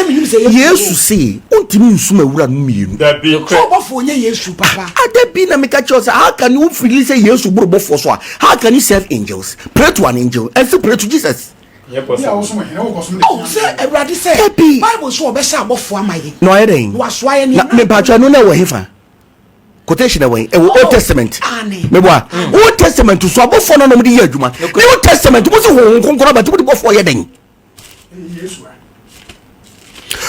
yesu say untimi nsuma wura no mienu that be obofo nye yesu papa ada bi na make church how can you feel say yesu bro bofo so how can you serve angels pray to an angel and still pray to Jesus say everybody say Bible so obesha abofo amaye no eden was why any me patcho no na wo hefa quotation away Old Testament me boa Old Testament so abofo no no de ye adwuma New Testament mo se ho konkora ba to de bofo ye den yesu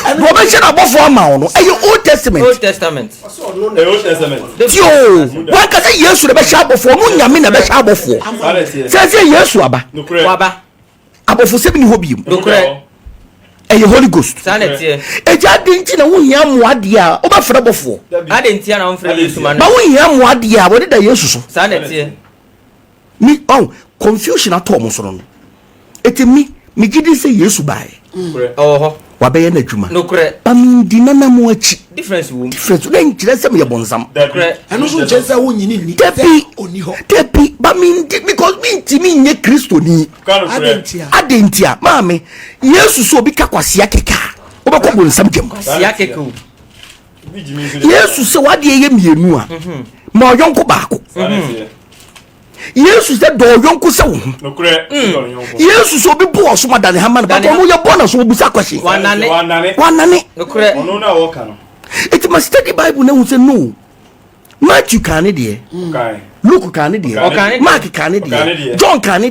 Robert abofo ama no Old Testament Old Testament tio wa ka say yesu de be sha abofo no nyame na be sha abofo say yesu aba waba abofo se bi ni hobium no Holy Ghost sanete eja dinti na wo hia moade a obafra bofo adentia na wonfra yesu ma ba wo hia moade a wo de da yesu so sanete mi confusion atom so no etimi mi gidi say yesu bae oho wa be ye na dwuma no kure amindi na mo achi difference wo na nkire se me bonsam kure eno so chese wo nyini ni oni ho tepi ba mindi because mi nye Kristo ni adentia maame yesu so obi kakwase akeka obekọ bonsam gem sia keko yesu se wade ye mienu a ma oyonko baako yesu se do oyonko se wo no kure yesu so obi bo osoma dane hama ba ko no ye bo na so obusa kwashi wanane no kure ono na wo ka no it must study Bible na hu say no Matthew kan de Luke kan de Mark kan de John kan de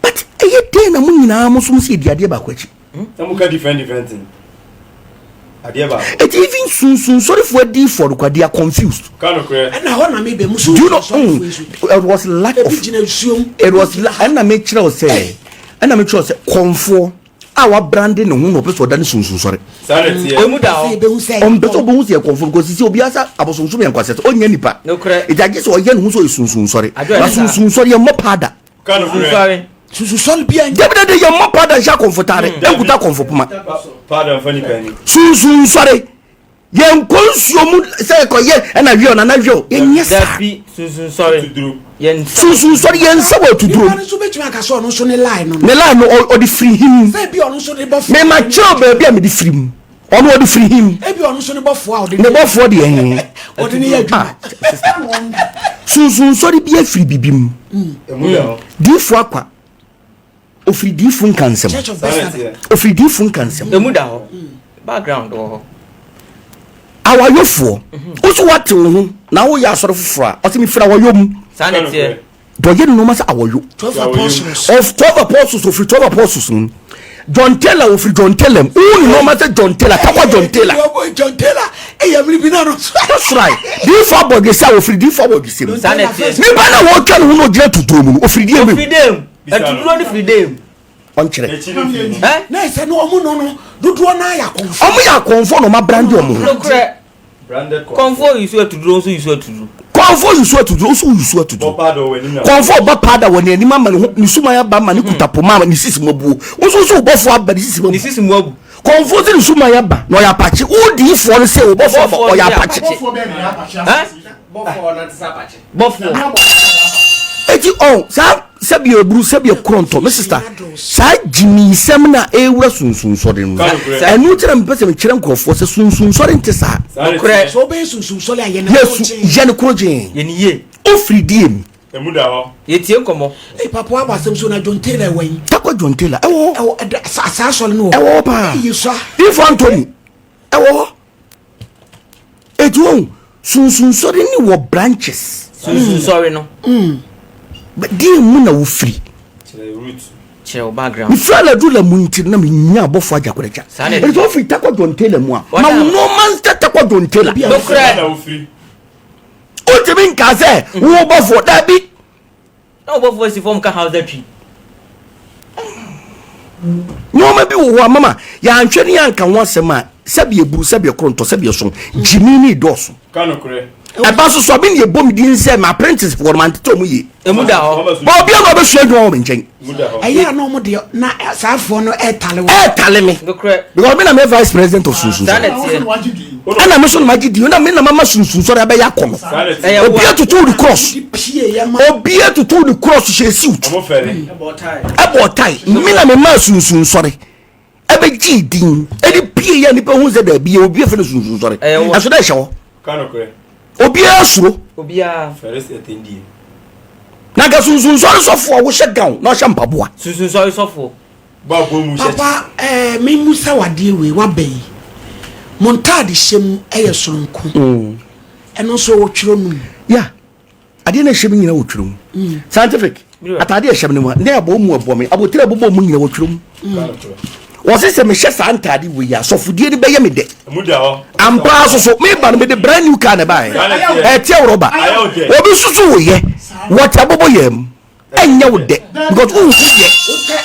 but eye dey na mu nyina mo so mo se diade ba kwachi na mu ka different thing ade ba it even soon sorry for the for kwa they are confused kan kure na ho na me be musu do you know it was lack of it was na me kire say na me kire say konfo our branding no no person dan sun sorry emu da o beto bo hu se konfo because see obi asa abosonso me nkwase onya nipa no kure ejage se oye no hu so sun sorry na sun sorry e mo pada kan kure susu sol bia de ye mo pada sha konfotare enkuta konfo puma pada fani pani sun sorry ye nkonsuo mu se ko ye na wi ona na wi o enyesa that be sun sorry yen sun sorry yen se wa tuduro ni so betuma ka so no so ne line no o di free him say bi onu so ne bofo me ma chiro ba bia me di free him onu o di free him e bi onu so ne bofo a o de ne bofo de ehin o de ne ya dwuma sun sorry bia free bibim di fo akwa ofiri di fun kansem Church of Bethesda ofiri di fun kansem emu da ho background ho awayofo oso wate ho na wo ya asoro foforo a o se mi fira wayom sanete do ye no ma sa awoyo 12 apostles of 12 apostles of 12 apostles John Taylor of John Taylor who no ma say John Taylor takwa John Taylor e ya bri na no that's right di for boy say ofiri di for boy say sanete ni ba na wo twa no no gire tutu mu ofiri di eme freedom etuduro ni freedom on kire na say no omu no dudu na ya konfo omu ya konfo no ma brand omu no kure branded konfo isu etuduro so isu etuduro konfo yusu etuduro so yusu etuduro konfo ba pada woni ani ma ni suma ya ba ma ni kutapo ma ni sisi mabu wo so bofo aba ni sisi mabu konfo ti suma ya ba no ya pachi wo di fo no say wo bofo o ya pachi bofo na tsa pachi bofo eti sa sabi ebru sabi ekronto me sister sa jimi sem na ewura sunsun so de no enu tira me pese me kire nkrofo se sunsun so de nte sa kure so be sunsun so le aye na yesu je ne kroje ye ni ye ofri diem emu da ho ye tie nkomo e papa abasem so na John Taylor wen takwa John Taylor ewo sa so no ewo pa yesu if Anthony ewo etu sunsun so de ni wo branches sunsun sorry no but di mu na wo free chere background mi fra la du la munti na mi nya abofo ajakorecha e so free takwa John Taylor mu a ma no man takwa John Taylor no kure na wo free o te bin ka se wo bofo da bi no bofo si form ka house that tree no ma bi wo mama ya antwe ne yanka ho asema sabi eburu sabi ekronto sabi eso jimini doso kan kure eba so bi ne ebom di nse ma apprentice for man to mu ye emu da ho ba obi na be so adwo mo nchen aye na mo de na saafo no etale me no kure because me na me vice president of sunsun sanete ana me so na magidi na me na mama sunsun so da be yakọ obi atutu the cross obi atutu the cross she suit omo fere ebo tai me na me ma sunsun so re ebe gidin edi obi ye nipa hu se da bi obi afa sunsun sori aso da hye kanokre obi asuro obi a first attendee na ga sunsun sori sofo wo hye gaun na hye mpaboa sunsun sori sofo ba bo mu hye papa me musa wade we wabai montade hyem eye soronko eno so wo twiro num ya ade na hyem nyina wo twiro mu scientific atade hyem ne mu ne abo mu abo me abotire abo mu nyina wo twiro mu wose se me hye santade we ya sofudie de beye me de muda ho ampa so me ba no me de brand new car na ba tie roba obi susu wo ye what abobo yem enya wo de because wo ye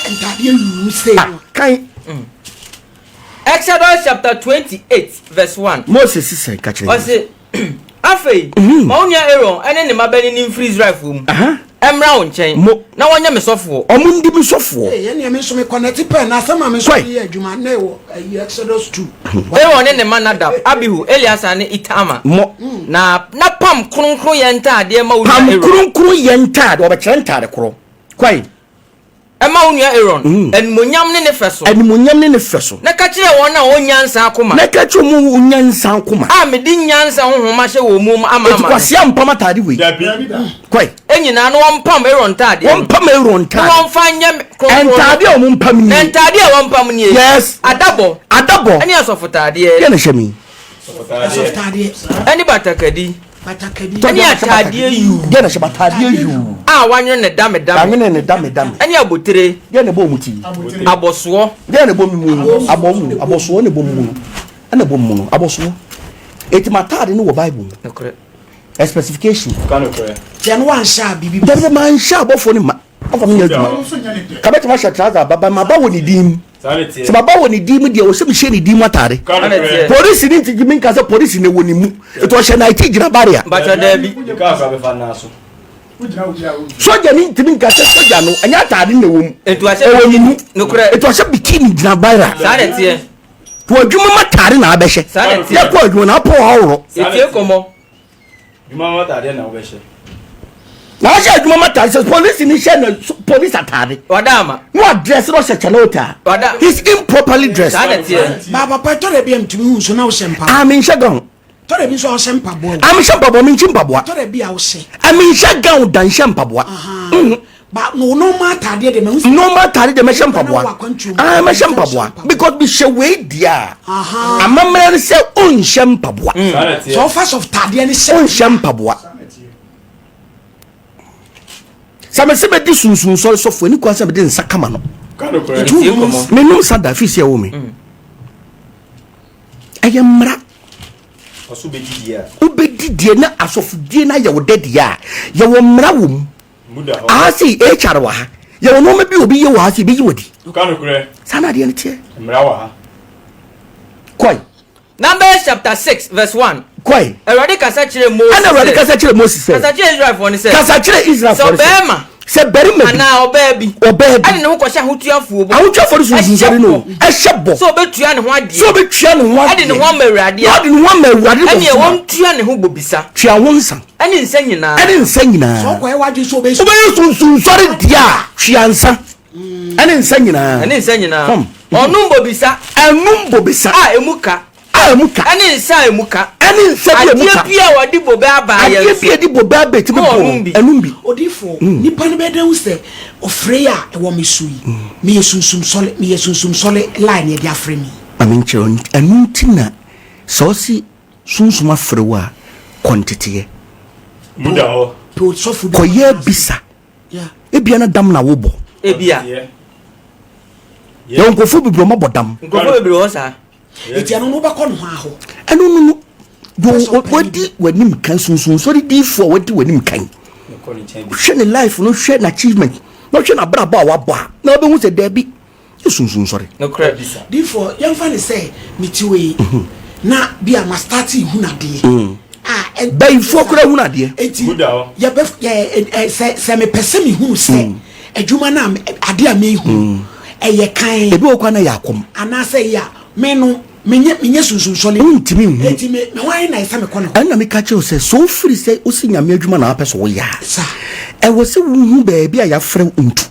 entade yu say kan Exodus chapter 28 verse 1 Moses said catch it say afei ma onya Aaron ene ne mabani ni free Israel fum emra wo nchen na wonya me sofo omundi me sofo ye ne me so me connect pen na sama me so ye adwuma na wo Exodus 2 Aaron ne manadab Abihu Eliasa ne Itama na pam kronkron ye ntade ma wo pam kronkron ye ntade obekere ntade kro kwai ema wo Aaron enmonyam ne feso na ka kire won na onyansa akoma na ka kire mu onyansa akoma a me di nyansa honhoma hye wo mu ama kwase ampam atade we kwai enyina no wompam Aaron tade wompam Aaron tade wonfanya entade o wompam ni entade o wompam ni yes adabo eni asofo tade ye na hyemi asofotade eni batakadi eni atade yu ye na hyeba yu a wanyo ne dame ne dame eni abotire ye ne bo muti aboso ye ne bo mu aboso ne bo mu ena bo mu aboso etimatade ne wo bible a specification kanokre then one sha bibi there man sha bofo ne ma ofa me aduma kabeti ma sha trouser baba ma ba woni dim se baba woni dim dia wo se me she ni dim atare police ni ti jimin ka se police ne woni mu eto she na iti gira baria bacha dabi ka fa be fa na so soja ni ti min ka se soja no anya atare ne wom eto ashe woni mu nokure eto ashe bikini gira baria sare tie to adwuma matare na abehye ya ko adwuma na po hawro etie komo juma mata de na obehye na sha adwuma matare se police ni she na police atare wadama no address no she chalota he's improperly dressed sare tie baba pa to de bi amtumi hu so na wo sempa amin shagan to de bi so wo sempa bo amin shagan bo min chimpa to de bi a wo se amin shagan dan shampa bo ba no matade de me hu no matare de me shampa bo me shampa bo because be she we dia amamre se on shampa bo so first of tade ni se on shampa bo sama se be di sunsun so fo ni kwa se be di nsakama no kanokre etie komo me no sada fi se wo me ayamra oso be didia ubedidie na asofudie na ye wo dedia ye wo mra wo mu muda ho asi HR wa ha ye wo no me bi obi ye wa asi bi wodi kanokre sana de ne tie mra wa ha koi Numbers chapter 6 verse 1 koi Eradi kasa kire Moses ana radi kasa kire Moses say kasa kire Israel for ne say kasa kire Israel for so bema se beri me ana obabi ani ne ho kwhya hotuafo bo awutwa for sunsun sori no ehye so betua ne ho ade so betua ne ho ade ne ho mawurade ade ne ho mawurade ani e won tua ne ho bobisa tua won san ani nsa nyina so ko e waju so be sunsun sori dia tua nsa ani nsa nyina onum bobisa a emuka ani nsa emuka ade pia wadi bobe aba ya ade pia di bobe aba ti mo enumbi odifo nipa ne be dan se ofre a e wo mesui me yesunsum sole line e dia afre mi amin chero enuntina so si sunsum afre wa kontete muda ho po so fu ko ye bisa ebia na dam na wo bo ebia ye onkofu bibro ma bodam nkofo bebre ho sa eti anu no ba ko no ha ho enu do wadi wanim kan sunsun so di fo wadi wanim kan hwe ne life no hwe na achievement no hwe na bra ba wa ba na obe hu se da bi sunsun sorry no credit di fo yan fa ne say mitiwe na bia ma start hu na de bai fo kura hu na de eti ya be se me pese mi hu se adwuma na ade a me hu eye kan ebi okwa na yakom ana say ya me no menye sunsun sole ntimi hu eti me wan na isa me kono ana me ka che o se so free say o si nyame adwuma na apeso wo ya sa e wo se wu hu ba bia ya frɛ untu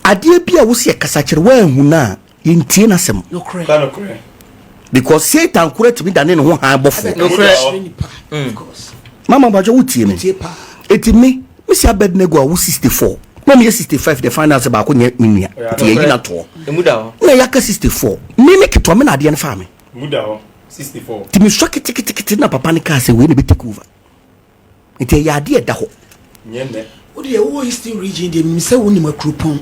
ade bia wo se kasa kire wa hu na yintie na sem no cry because Satan kura timi dane ne ho han bofo no cry mama bajo wutie me etimi Mr. Abednego wo 64 no me 65 the finance ba ko nya minua tie yi na to emuda ho na yaka 64 me make to me na de ne fa me muda ho 64 timi so kiti na papa ne ka se we ne be take over nti ya de da ho nyende wo de wo Eastern region de mi se wo ni makropon